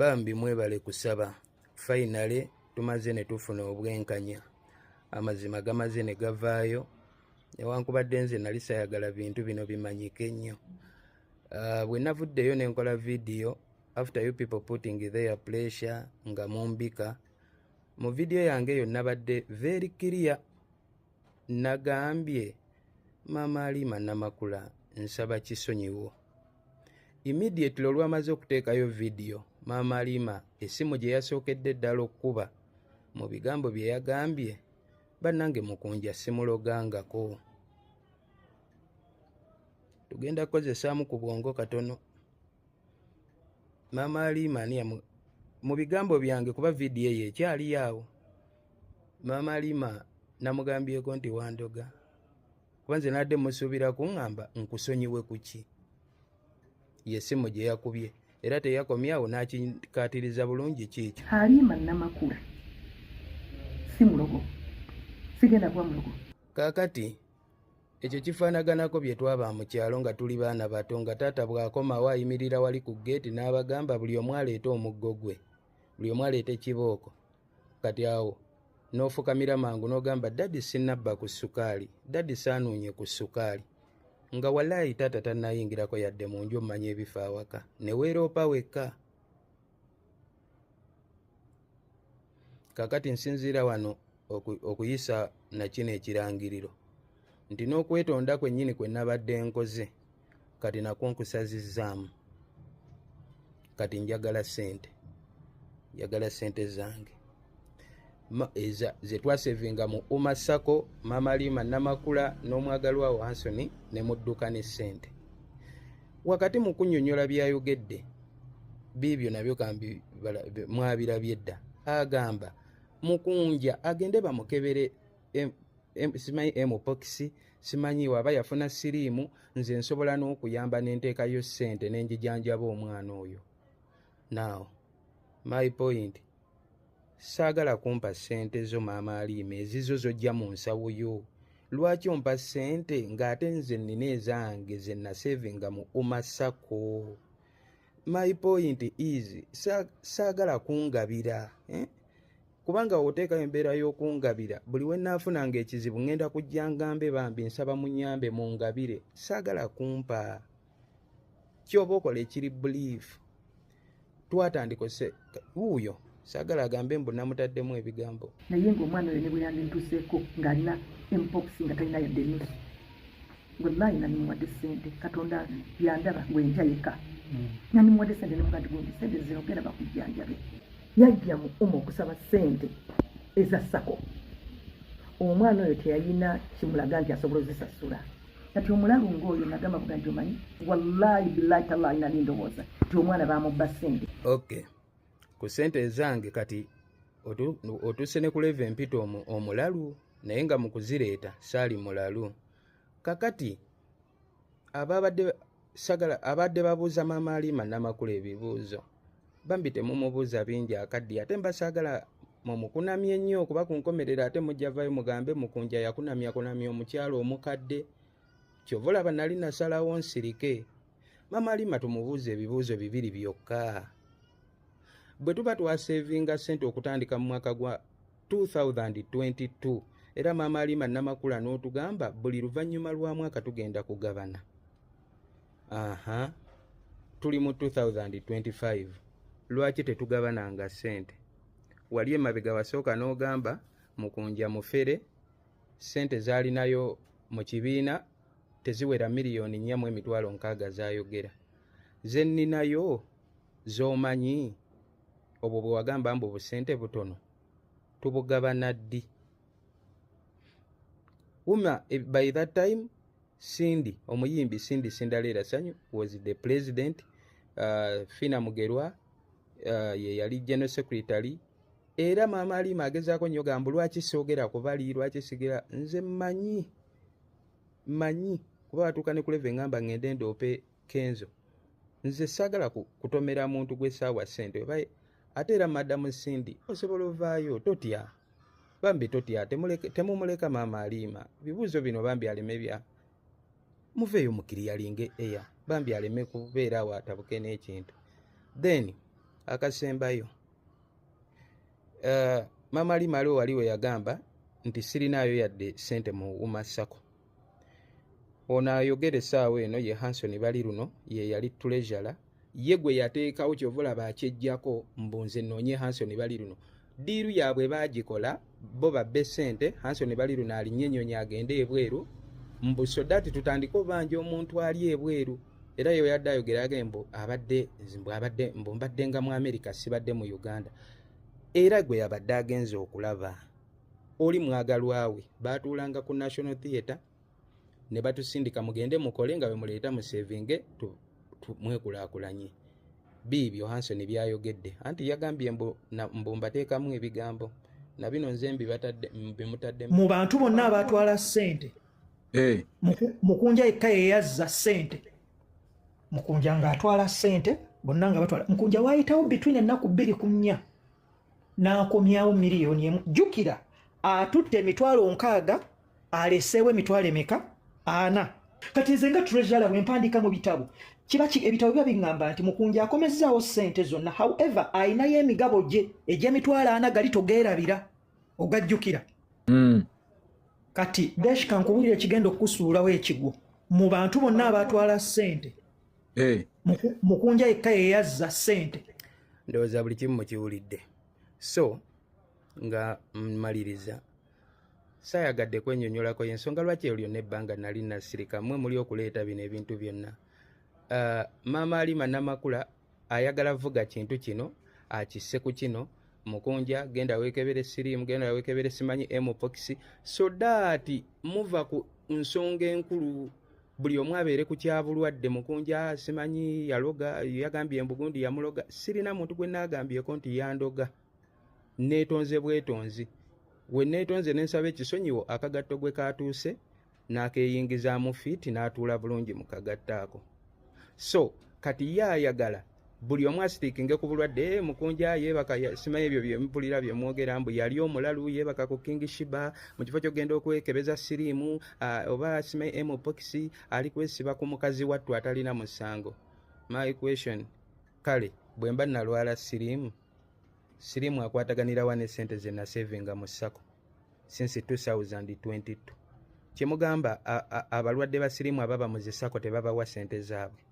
bambi mwebale kusaba. Finally tumaze ne tufuna obwenkanya. Amazima gamaze ne gavaayo. Newankubadde nze nali sayagala bintu bino bimanyike nnyo. Bwe navuddeyo ne nkola video after you people putting their pressure nga mumbika. Mu video yange yo nabadde very clear. Nagambye Mama Halima Namakula nsaba kisonyiwo. Immediately olwamaze okuteekayo video, Mama Halima essimu gye yasookedde ddala okkuba mu bigambo bye yagambye, bannange mukunja simulogangako. Tugenda kukozesaamu ku bwongo katono. Mama Halima mu bigambo byange kuba video ye ekyali awo. Mama Halima namugambyeko nti wandoga. Kuba nze nadde musuubira kuŋŋamba nkusonyiwe kuki. Yessimu gye yakubye era teyakomye awo n'akikaatiriza bulungi kiikyo. Halima Namakula si mulogo, sigenda kuba mulogo. Kaakati ekyo kifaanaganako bye twaba mu kyalo nga tuli baana bato nga taata bw'akomawo ayimirira wali ku geeti n'abagamba buli omu aleete omuggo gwe, buli omu aleete kibooko. Kati awo n'ofukamira mangu n'ogamba daddi sinnabba ku ssukaali, daddi saanuunye ku ssukaali. Nga wallahi taata tannayingirako yadde mu nju omanya ebifo awaka, ne weeroopa wekka. Kaakati nsinziira wano okuyisa na kino ekirangiriro nti n'okwetonda kwennyini kwe nabadde nkoze kati nakwo nkusazizzaamu. Kati njagala ssente, njagala ssente zange ze twasevinga mu Umasako, Mama Halima Namakula n'omwagalwa wa Anthony ne mudduka ne ssente. Wakati mu kunnyonnyola byayogedde biibyo nabyo kambi mwabirabye dda. Agamba mukunja agende bamukebere simanyi mpox, simanyi waba yafuna siriimu, nze nsobola n'okuyamba n'enteekayo ssente n'enjijanjaba omwana oyo. Now my point, saagala kumpa ssente zo Mama Halima ezizo zojja mu nsawo yo. Lwaki ompa ssente ng'ate nze nnina ezange ze nasevinga mu Umasako? My point is saagala kungabira, kubanga oteekayo embeera y'okungabira buli we naafunanga ekizibu ngenda kujja ngambe bambi nsaba munyambe mu ngabire. Saagala kumpa kyoba okola ekiri belief. Twatandika wuuyo saagala agambe mbu namutaddemu ebigambo. Naye ng'omwana oyo ne bwe yandintuseeko ng'alina mpox nga talina yadde nnusu, wallahi nandimuwadde ssente. Katonda yandaba ng'enja yeka nandimuwadde ssente ne mugandi gundi ssente zino genda bakujjanjabe. Yajja mu okusaba ssente eza Sako. Omwana oyo teyalina kimulaga nti asobola ozisasula. Kati omulalu ng'oyo nagamba buganji omanyi, wallahi billahi tallahi nali ndowooza nti omwana bamubba ssente. Okay, ku ssente zange kati otuuse ne ku leva empita omulalu, naye nga mu kuzireeta saali mulalu. Kakati abadde babuuza Mama Halima Namakula ebibuuzo, bambi temumubuuza bingi akaddi, ate mba saagala mumukunamye nnyo kuba kunkomerera ate mujja vayo mugambe mukunja yakunamya omukyalo omukadde. Kyova olaba nali nasalawo nsirike. Mama Halima tumubuuze ebibuuzo bibiri byokka. Bwe tuba twasevinga ssente okutandika mu mwaka gwa 2022 era Mama Halima Namakula n'otugamba buli luvannyuma lwa mwaka tugenda kugabana. Tuli mu 2025. Lwaki tetugabananga ssente? Wali emabega wasooka n'ogamba mukunja mufere, ssente zaalinayo mu kibiina teziwera miliyoni 4,600 zayogera. Ze nninayo z'omanyi, obwo bwe wagamba mbu busente butono tubugabana ddi? By that time Cindy, omuyimbi Cindy Sindalera Sanyu was the president. Fina Mugerwa ye yali general secretary. Era Mama Halima agezaako nnyo gamba lwaki soogera ku bali, lwaki sigera. Nze manyi kuba watuuka ne kuleva engamba ngende ndoope Kenzo. Nze saagala kutomera muntu gwe saawa ssente. Ate era Madamu Cindy osobola ovaayo, totya bambi, totya, temumuleka Mama Halima. Bibuuzo bino bambi aleme bya muveeyo mukiriyalinge eya, bambi aleme kubeera awo atabuke n'ekintu. Then akasembayo mama ali mali waliwe yagamba nti sirinayo yadde sente mu umasako. Ono ayogera essaawa eno ye Hanson Baliruno ye yali treasurer, ye gwe yateekawo kyovulaba akyejjako mbunze noonye Hanson Baliruno. Diiru yaabwe baagikola bo babbe ssente, Hanson Baliruno alinnya ennyonyi agende ebweru mbuso dati tutandika obanja omuntu ali ebweru. Era yo yadde ayogera agembo mbadde nga mu America sibadde mu Uganda. Era gwe yabadde agenze okulaba oli mwagalwawe baatuulanga ku National Theatre ne batusindika mugende mukole nga bwe muleeta mu savinge mwekulaakulanye. Biibyo Hanson byayogedde anti yagambye mbu mbateekamu ebigambo na bino nze mbimutadde mu bantu bonna abatwala ssente. Mukunja yekka ye yazza ssente. Mukunja ng'atwala ssente bonna nga batwala. Mukunja waayitawo between ennaku 2 ku 4 n'akomyawo miliyoni emu. Jjukira atutte emitwalo 6 aleseewo emitwalo emeka 4. Kati nze nga treasurer bwe mpandiika mu bitabo ebitabo biba biŋŋamba nti Mukunja akomezzaawo ssente zonna, however ayinayo emigabo gye egy'emitwalo 4 gali togeerabira ogajjukira. Kati Desh kankubulira ekigenda okusuulawo ekigwo mu bantu bonna abatwala ssente. Mukunja yekka ye yazza ssente. Ndowooza buli kimu mukiwulidde. So nga mmaliriza saayagadde kwennyonnyolako y'ensonga lwaki olyo n'ebbanga nali nasirika mmwe muli okuleeta bino ebintu byonna. Maama Alima Namakula ayagala vuga kintu kino akisse ku kino. Mukunja genda weekebere siriimu, genda weekebere simanyi mpox, so that muva ku nsonga enkulu buli omu abeere ku kyabulwadde. Mukunja simanyi yaloga, yagambye embugundi yamuloga. Sirina muntu gwe naagambyeko nti yandoga. Neetonze bwetonzi. We neetonze nensaba ekisonyiwo akagatto gwe kaatuuse n'akeeyingizaamu fiiti n'atuula bulungi mu kagatto ako. So kati ye ayagala buli omu asitiikinge ku bulwadde. Mukunja yeebaka simanyi ebyo bye mpulira bye mwogera mbu yali omulalu yeebaka ku King Shiba mu kifo ky'ogenda okwekebeza siriimu oba simanyi mpox ali kwesiba ku mukazi wattu atalina musango. My question, kale bwe mba nalwala siriimu akwataganira wa ne ssente ze nasevinga mu ssako since 2022. Kye mugamba abalwadde ba siriimu ababa mu zissako tebabawa ssente zaabwe.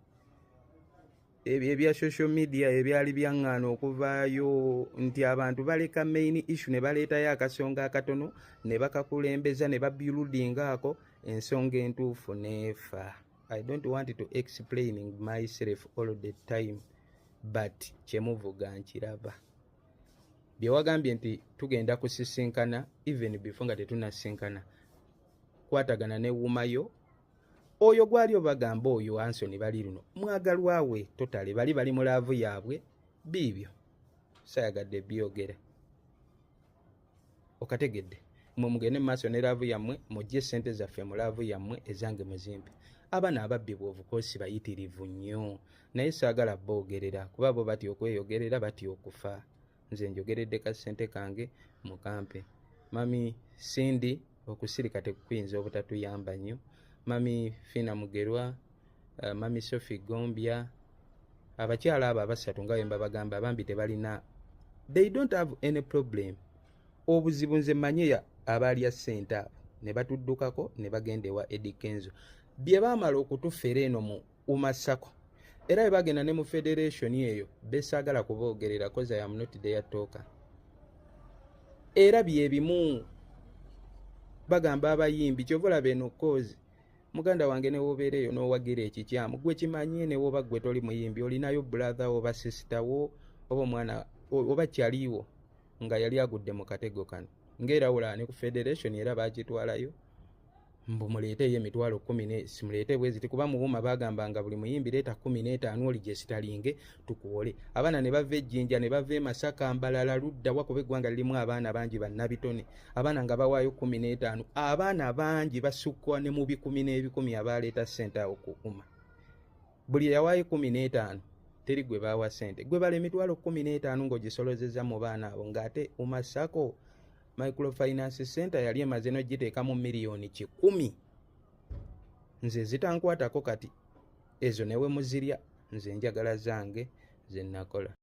Ebya social media ebyali byaŋŋaana okuvaayo nti abantu baleka main issue ne baleetayo akasonga akatono ne bakakulembeza ne babuildinga ako ensonga entuufu neefa. I don't want to explaining myself all the time, but kyemuvuga nkiraba. Bye wagambye nti tugenda kusisinkana even before nga tetunasinkana kwatagana ne wumayo oyo gwali obagamba oyo Hanson Baliruno mwagalwawe totale bali mu laavu yaabwe. Biibyo saayagadde byogera okategedde mmwe mugende mu maaso ne laavu yammwe mujje ssente zaffe mu laavu yammwe ezange muzimpe. Abaana ababbi bw'obukoosi bayitirivu nnyo naye saagala boogerera kuba bo batya okweyogerera batya okufa. Nze njogeredde ka ssente kange mu kampe. Mami Cindy okusirika tekukuyinza obutatuyamba nnyo. Mami Fina Mugerwa, Mami Sophie Gombia, abakyala abo abasatu nga bwe mbabagamba abambi tebalina, they don't have any problem. Obuzibu nze manye abalya ssente abo ne batuddukako ne bagenda ewa Eddie Kenzo bye baamala okutufera eno mu Umasako. Era bwe bagenda ne mu federation eyo besaagala kuboogerera koza ya not there talker. Era bye bimu bagamba abayimbi kyovula beno kozi muganda wange ne wobeereyo n'owagira ekikyamu gwe kimanye ne woba gwe toli muyimbi olinayo brother oba sister wo oba omwana oba kyaliwo nga yali agudde mu katego kano ng'erawula ne ku federation era baagitwalayo mbu muleeteyo emitwalo 10 simuleete bwezi tikuba muwuma bagambanga buli muyimbi leeta 15 oli gye sitalinge tukuwole. Abaana ne bava ejjinja ne bava e Masaka Mbalala ludda wakuba eggwanga lirimu abaana bangi bannabitone abaana nga bawaayo 15 abaana bangi basukkwa ne mu 10 abaleeta ssente awo kukuma. Buli yawaayo 15 teri gwe baawa ssente gwe bala emitwalo 15 ng'ogisolozezza mu baana abo ng'ate Umasako Microfinance Center yali emaze n'ogiteeka mu miliyoni 10. Nze zitankwatako kati ezo newe muzirya nze njagala zange ze nakola.